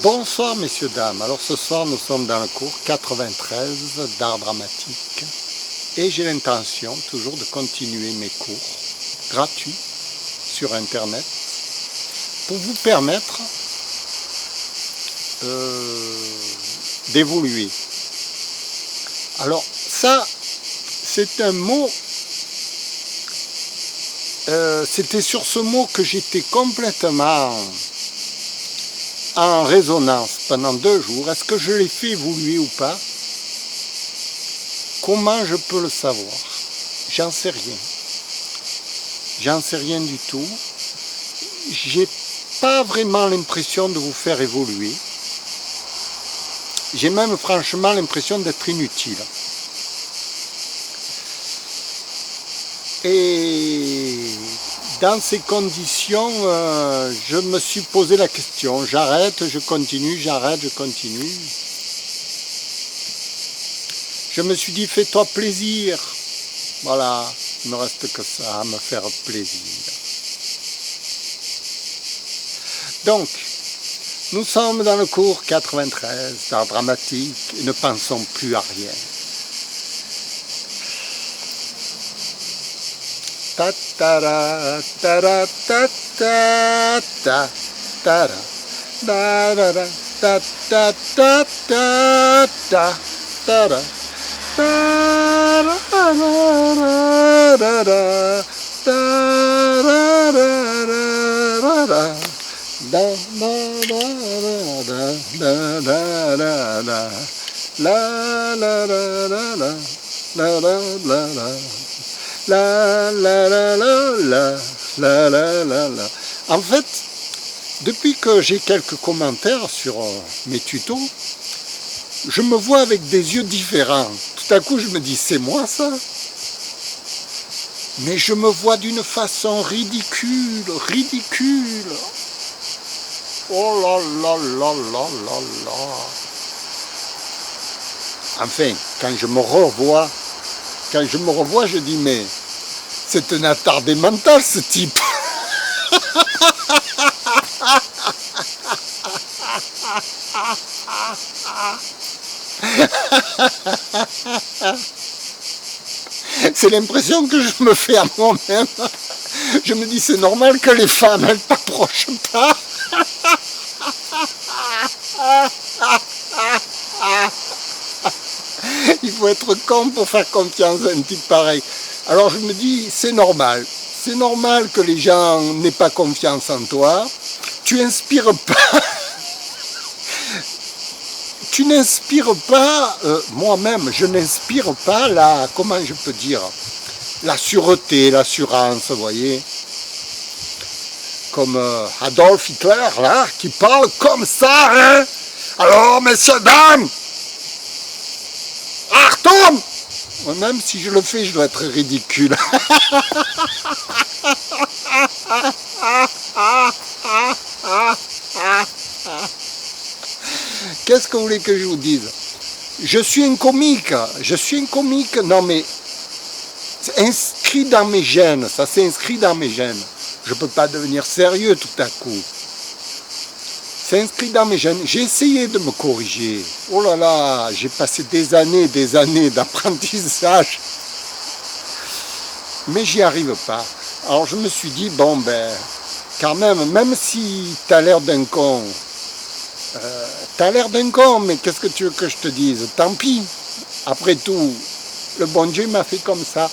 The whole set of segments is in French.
Bonsoir messieurs, dames. Alors ce soir nous sommes dans le cours 93 d'art dramatique et j'ai l'intention toujours de continuer mes cours gratuits sur internet pour vous permettre d'évoluer. Alors ça c'est un mot, c'était sur ce mot que j'étais complètement en résonance pendant 2 jours. Est-ce que je l'ai fait évoluer ou pas? Comment je peux le savoir? J'en sais rien. J'en sais rien du tout. J'ai pas vraiment l'impression de vous faire évoluer. J'ai même franchement l'impression d'être inutile. Et dans ces conditions, je me suis posé la question, j'arrête, je continue, j'arrête, je continue. Je me suis dit, fais-toi plaisir. Voilà, il ne me reste que ça, à me faire plaisir. Donc, nous sommes dans le cours 93 d'art dramatique et ne pensons plus à rien. Ta ta ra ta ra ta ta ta ta ra da ra ra ta ta ta ta ta ta ra ta ra ra ra ra ta ra ra ra ra da da da da da la la la la la la la la la la la la la la la la. En fait, depuis que j'ai quelques commentaires sur mes tutos, je me vois avec des yeux différents. Tout à coup, je me dis, c'est moi ça? Mais je me vois d'une façon ridicule, ridicule. Oh là là là là là là. Enfin, quand je me revois, je dis, mais c'est un attardé mental, ce type. C'est l'impression que je me fais à moi-même. Je me dis, c'est normal que les femmes, elles ne t'approchent pas. Il faut être con pour faire confiance à un type pareil. Alors je me dis, c'est normal que les gens n'aient pas confiance en toi. Tu inspires pas, tu n'inspires pas, moi-même, je n'inspire pas la, comment je peux dire, la sûreté, l'assurance, vous voyez. Comme Adolf Hitler, là, qui parle comme ça, hein. Alors, messieurs, dames, Achtung! Même si je le fais, je dois être ridicule. Qu'est-ce que vous voulez que je vous dise? Je suis un comique, non mais c'est inscrit dans mes gènes, ça s'est inscrit dans mes gènes. Je ne peux pas devenir sérieux tout à coup. C'est inscrit dans mes gènes. J'ai essayé de me corriger. Oh là là, j'ai passé des années d'apprentissage. Mais j'y arrive pas. Alors je me suis dit, bon ben, quand même si tu as l'air d'un con, mais qu'est-ce que tu veux que je te dise? Tant pis. Après tout, le bon Dieu m'a fait comme ça.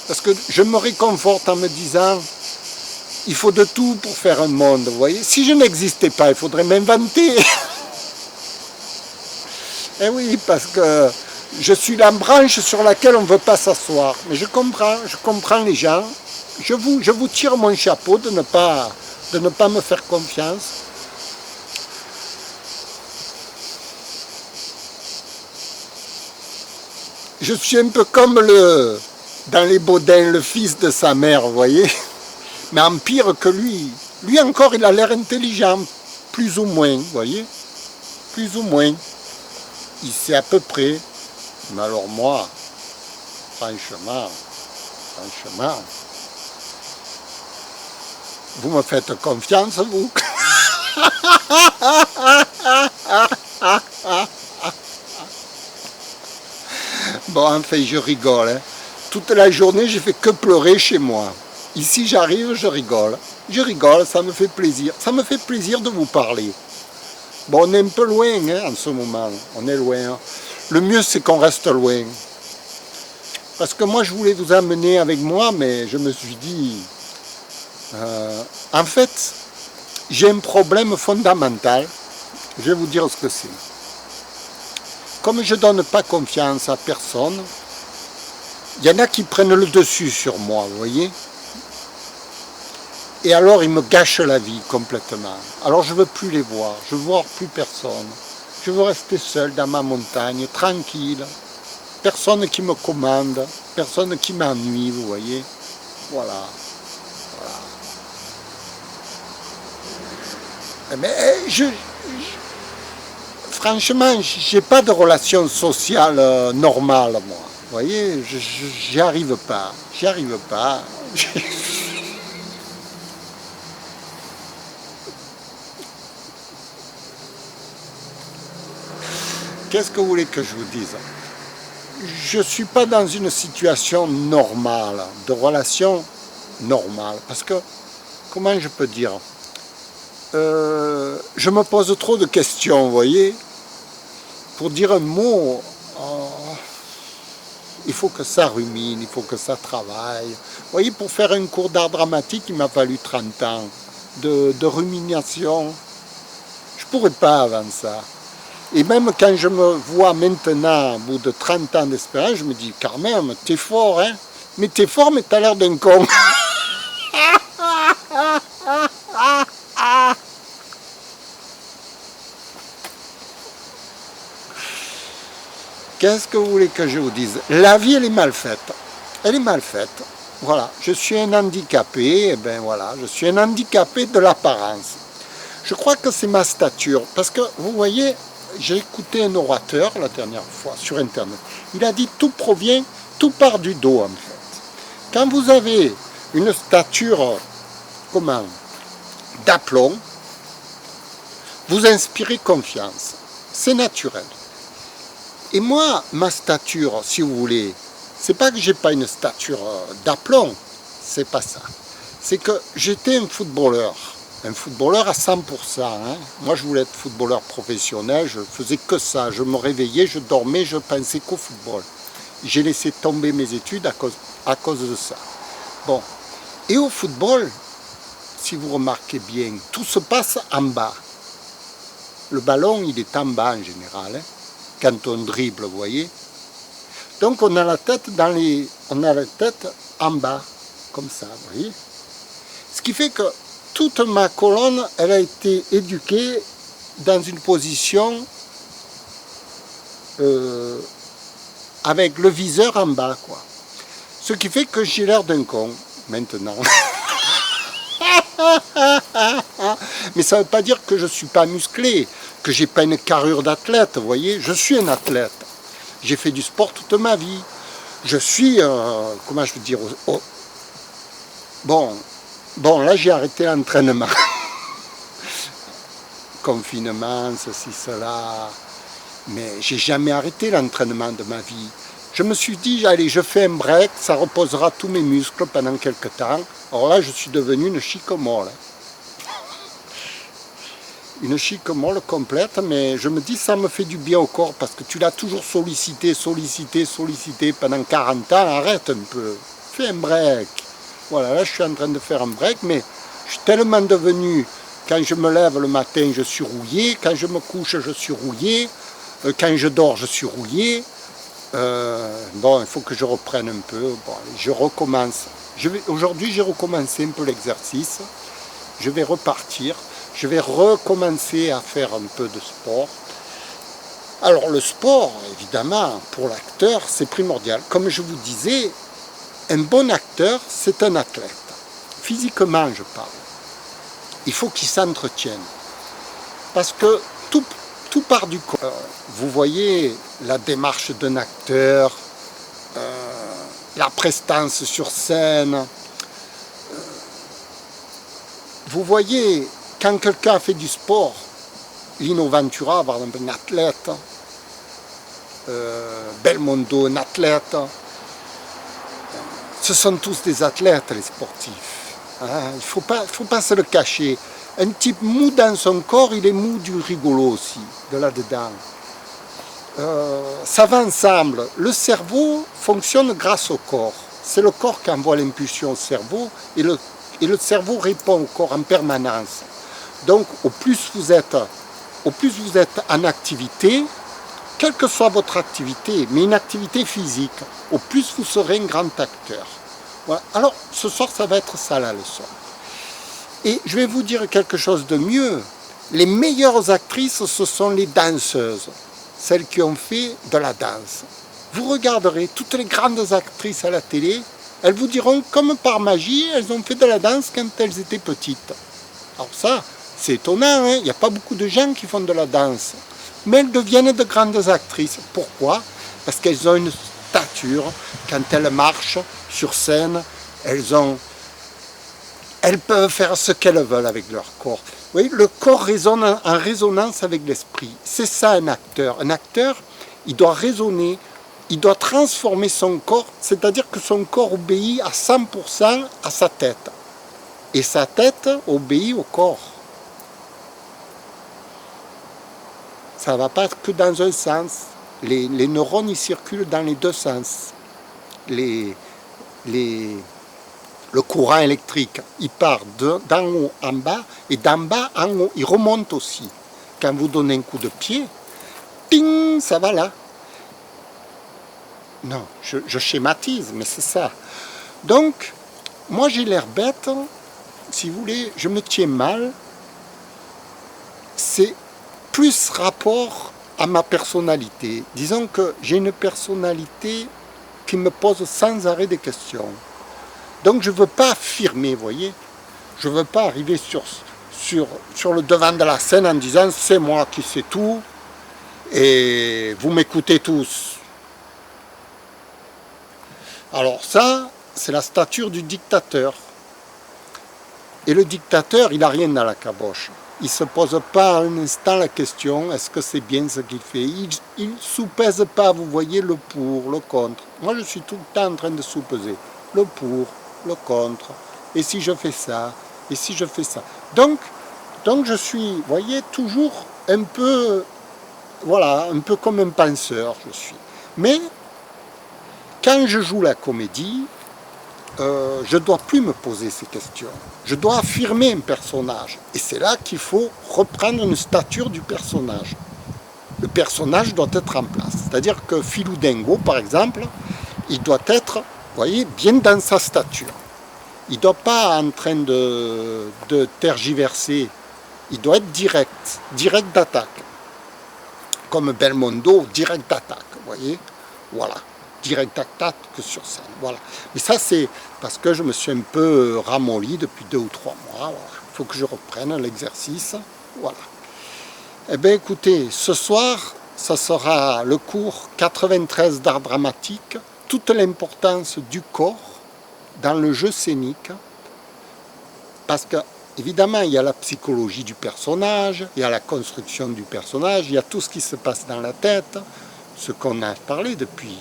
Parce que je me réconforte en me disant, il faut de tout pour faire un monde, vous voyez. Si je n'existais pas, il faudrait m'inventer. Eh oui, parce que je suis la branche sur laquelle on ne veut pas s'asseoir. Mais je comprends les gens. Je vous tire mon chapeau de ne pas me faire confiance. Je suis un peu comme dans les Baudins, le fils de sa mère, vous voyez. Mais en pire que lui. Lui encore, il a l'air intelligent, plus ou moins, vous voyez. Plus ou moins. Il sait à peu près. Mais alors moi, franchement, vous me faites confiance, vous? Bon, enfin, je rigole. Hein. Toute la journée, je fais que pleurer chez moi. Ici, j'arrive, je rigole. Je rigole, ça me fait plaisir. Ça me fait plaisir de vous parler. Bon, on est un peu loin hein, en ce moment. On est loin. Hein. Le mieux, c'est qu'on reste loin. Parce que moi, je voulais vous amener avec moi, mais je me suis dit... en fait, j'ai un problème fondamental. Je vais vous dire ce que c'est. Comme je ne donne pas confiance à personne, il y en a qui prennent le dessus sur moi, vous voyez. Et alors, ils me gâchent la vie complètement. Alors, je ne veux plus les voir, je ne veux voir plus personne. Je veux rester seul dans ma montagne, tranquille. Personne qui me commande, personne qui m'ennuie, vous voyez. Voilà. Mais franchement, j'ai pas de relation sociale normale, moi. Vous voyez, j'y arrive pas. J'y arrive pas. Qu'est-ce que vous voulez que je vous dise? Je suis pas dans une situation normale, de relation normale. Parce que, comment je peux dire? Je me pose trop de questions, vous voyez. Pour dire un mot, il faut que ça rumine, il faut que ça travaille. Vous voyez, pour faire un cours d'art dramatique, il m'a fallu 30 ans de rumination. Je ne pourrais pas avant ça. Et même quand je me vois maintenant, au bout de 30 ans d'expérience, je me dis, quand même, t'es fort, hein. Mais t'es fort, mais t'as l'air d'un con. Qu'est-ce que vous voulez que je vous dise? La vie, elle est mal faite. Elle est mal faite. Voilà, je suis un handicapé, et ben voilà, je suis un handicapé de l'apparence. Je crois que c'est ma stature, parce que vous voyez, j'ai écouté un orateur la dernière fois sur Internet. Il a dit tout provient, tout part du dos en fait. Quand vous avez une stature, comment, d'aplomb, vous inspirez confiance. C'est naturel. Et moi, ma stature, si vous voulez, c'est pas que j'ai pas une stature d'aplomb, c'est pas ça. C'est que j'étais un footballeur à 100%. Hein. Moi, je voulais être footballeur professionnel, je faisais que ça. Je me réveillais, je dormais, je pensais qu'au football. J'ai laissé tomber mes études à cause de ça. Bon, et au football, si vous remarquez bien, tout se passe en bas. Le ballon, il est en bas en général. Hein. Quand on dribble, vous voyez. Donc on a la tête en bas, comme ça, vous voyez. Ce qui fait que toute ma colonne, elle a été éduquée dans une position avec le viseur en bas, quoi. Ce qui fait que j'ai l'air d'un con, maintenant. Mais ça ne veut pas dire que je ne suis pas musclé, que j'ai pas une carrure d'athlète, vous voyez. Je suis un athlète. J'ai fait du sport toute ma vie. Je suis, comment je veux dire, bon, là j'ai arrêté l'entraînement. Confinement, ceci, cela. Mais j'ai jamais arrêté l'entraînement de ma vie. Je me suis dit, allez, je fais un break, ça reposera tous mes muscles pendant quelques temps. Alors là, je suis devenu une chic-molle. Une chic-molle complète, mais je me dis, ça me fait du bien au corps, parce que tu l'as toujours sollicité pendant 40 ans, arrête un peu, fais un break. Voilà, là, je suis en train de faire un break, mais je suis tellement devenu, quand je me lève le matin, je suis rouillé, quand je me couche, je suis rouillé, quand je dors, je suis rouillé. Bon, il faut que je reprenne un peu. Bon, je recommence. Aujourd'hui, j'ai recommencé un peu l'exercice. Je vais repartir. Je vais recommencer à faire un peu de sport. Alors, le sport, évidemment, pour l'acteur, c'est primordial. Comme je vous disais, un bon acteur, c'est un athlète. Physiquement, je parle. Il faut qu'il s'entretienne. Parce que tout part du corps. Vous voyez la démarche d'un acteur, la prestance sur scène. Vous voyez, quand quelqu'un fait du sport, Lino Ventura, par exemple, un athlète, Belmondo, un athlète. Ce sont tous des athlètes, les sportifs. Hein. Il faut pas se le cacher. Un type mou dans son corps, il est mou du rigolo aussi, de là-dedans. Ça va ensemble. Le cerveau fonctionne grâce au corps. C'est le corps qui envoie l'impulsion au cerveau et le cerveau répond au corps en permanence. Donc, au plus vous êtes en activité, quelle que soit votre activité, mais une activité physique, au plus vous serez un grand acteur. Voilà. Alors, ce soir, ça va être ça la leçon. Et je vais vous dire quelque chose de mieux. Les meilleures actrices, ce sont les danseuses, celles qui ont fait de la danse. Vous regarderez toutes les grandes actrices à la télé, elles vous diront comme par magie, elles ont fait de la danse quand elles étaient petites. Alors ça, c'est étonnant, hein. Il n'y a pas beaucoup de gens qui font de la danse. Mais elles deviennent de grandes actrices. Pourquoi? Parce qu'elles ont une stature, quand elles marchent sur scène, elles peuvent faire ce qu'elles veulent avec leur corps. Vous voyez, le corps résonne en résonance avec l'esprit. C'est ça un acteur. Un acteur, il doit raisonner, il doit transformer son corps, c'est-à-dire que son corps obéit à 100% à sa tête. Et sa tête obéit au corps. Ça ne va pas que dans un sens. Les neurones, ils circulent dans les deux sens. Le courant électrique, il part d'en haut en bas et d'en bas en haut. Il remonte aussi. Quand vous donnez un coup de pied, ting, ça va là. Non, je schématise, mais c'est ça. Donc, moi j'ai l'air bête, si vous voulez, je me tiens mal. C'est plus rapport à ma personnalité. Disons que j'ai une personnalité qui me pose sans arrêt des questions. Donc je ne veux pas affirmer, vous voyez. Je ne veux pas arriver sur le devant de la scène en disant c'est moi qui sais tout et vous m'écoutez tous. Alors ça, c'est la stature du dictateur. Et le dictateur, il n'a rien dans la caboche. Il ne se pose pas un instant la question, est-ce que c'est bien ce qu'il fait? Il ne soupèse pas, vous voyez, le pour, le contre. Moi, je suis tout le temps en train de soupeser. Le pour, le contre. Et si je fais ça? Et si je fais ça? Donc je suis, vous voyez, toujours un peu, voilà, un peu comme un penseur, je suis. Mais, quand je joue la comédie, je ne dois plus me poser ces questions. Je dois affirmer un personnage. Et c'est là qu'il faut reprendre une stature du personnage. Le personnage doit être en place. C'est-à-dire que Philou Dingo, par exemple, il doit être, vous voyez, bien dans sa stature. Il ne doit pas en train de tergiverser. Il doit être direct d'attaque. Comme Belmondo, direct d'attaque, vous voyez. Voilà. Direct attaque que sur scène. Voilà. Mais ça, c'est parce que je me suis un peu ramolli depuis 2 ou 3 mois. Voilà. Il faut que je reprenne l'exercice. Voilà. Eh bien, écoutez, ce soir, ça sera le cours 93 d'art dramatique, toute l'importance du corps dans le jeu scénique. Parce que, évidemment, il y a la psychologie du personnage, il y a la construction du personnage, il y a tout ce qui se passe dans la tête, ce qu'on a parlé depuis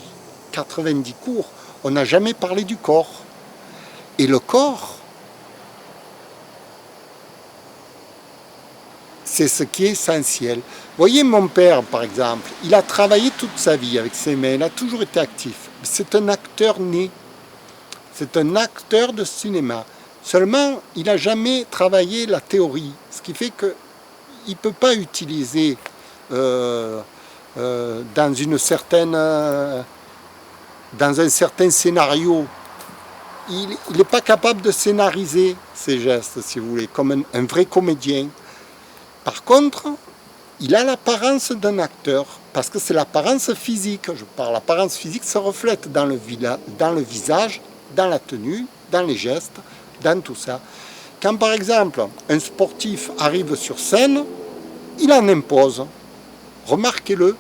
90 cours, on n'a jamais parlé du corps. Et le corps, c'est ce qui est essentiel. Voyez mon père, par exemple, il a travaillé toute sa vie avec ses mains, il a toujours été actif. C'est un acteur né. C'est un acteur de cinéma. Seulement, il n'a jamais travaillé la théorie, ce qui fait qu'il ne peut pas utiliser dans un certain scénario. Il n'est pas capable de scénariser ses gestes, si vous voulez, comme un vrai comédien. Par contre, il a l'apparence d'un acteur, parce que c'est l'apparence physique. Je parle, l'apparence physique se reflète dans le visage, dans la tenue, dans les gestes, dans tout ça. Quand par exemple, un sportif arrive sur scène, il en impose. Remarquez-le,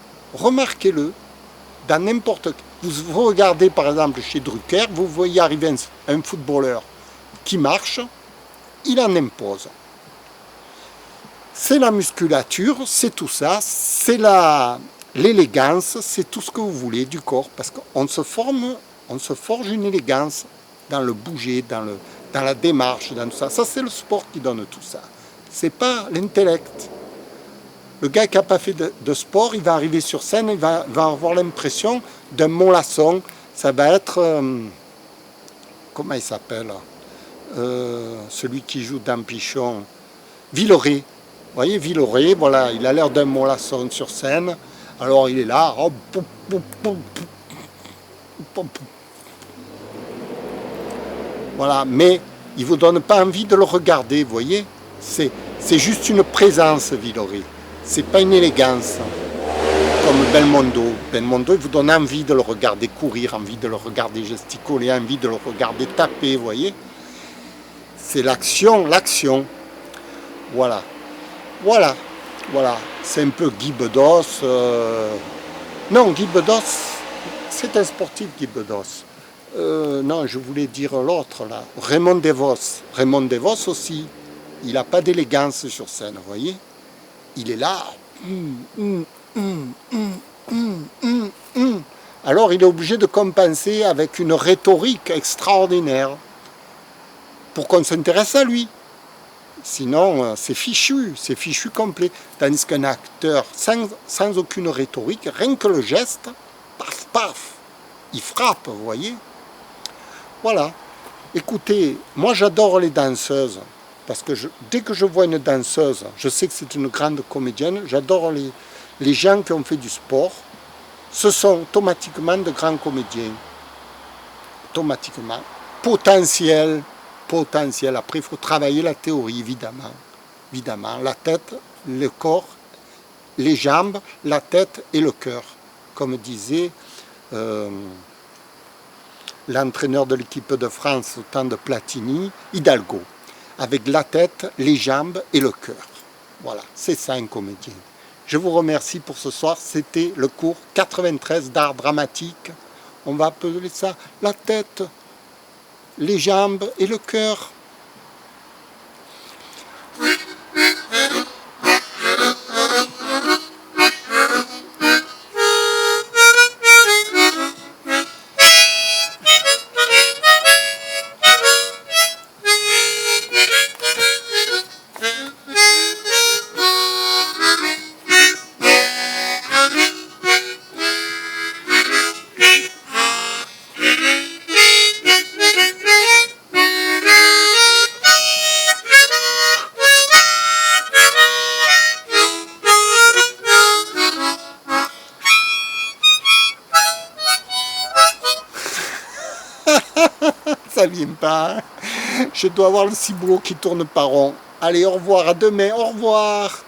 dans n'importe quel. Vous regardez par exemple chez Drucker, vous voyez arriver un footballeur qui marche, il en impose. C'est la musculature, c'est tout ça, c'est la l'élégance, c'est tout ce que vous voulez du corps, parce qu'on se forge une élégance dans le bouger, dans la démarche, dans tout ça. Ça, c'est le sport qui donne tout ça. C'est pas l'intellect. Le gars qui n'a pas fait de sport, il va arriver sur scène, il va avoir l'impression d'un mollasson. Ça va être... comment il s'appelle celui qui joue dans Pichon, Villeray. Vous voyez, Villeray, voilà, il a l'air d'un mollasson sur scène. Alors il est là. Oh, voilà, mais il ne vous donne pas envie de le regarder, vous voyez. C'est juste une présence, Villeray. C'est pas une élégance. Comme Belmondo. Belmondo, il vous donne envie de le regarder courir, envie de le regarder gesticuler, envie de le regarder taper, vous voyez. C'est l'action. Voilà. Voilà. C'est un peu Guy Bedos. Non, Guy Bedos, c'est un sportif, Guy Bedos. Non, je voulais dire l'autre, là. Raymond Devos. Raymond Devos aussi. Il n'a pas d'élégance sur scène, vous voyez. Il est là. Alors il est obligé de compenser avec une rhétorique extraordinaire pour qu'on s'intéresse à lui. Sinon, c'est fichu complet. Tandis qu'un acteur sans aucune rhétorique, rien que le geste, paf, paf, il frappe, vous voyez. Voilà. Écoutez, moi j'adore les danseuses. Parce que dès que je vois une danseuse, je sais que c'est une grande comédienne, j'adore les gens qui ont fait du sport. Ce sont automatiquement de grands comédiens. Automatiquement. Potentiel. Après, il faut travailler la théorie, évidemment. La tête, le corps, les jambes, la tête et le cœur. Comme disait l'entraîneur de l'équipe de France au temps de Platini, Hidalgo. Avec la tête, les jambes et le cœur. Voilà, c'est ça un comédien. Je vous remercie pour ce soir. C'était le cours 93 d'art dramatique. On va appeler ça la tête, les jambes et le cœur. Ça vient pas. Je dois avoir le ciboulot qui tourne par rond. Allez, au revoir, à demain, au revoir.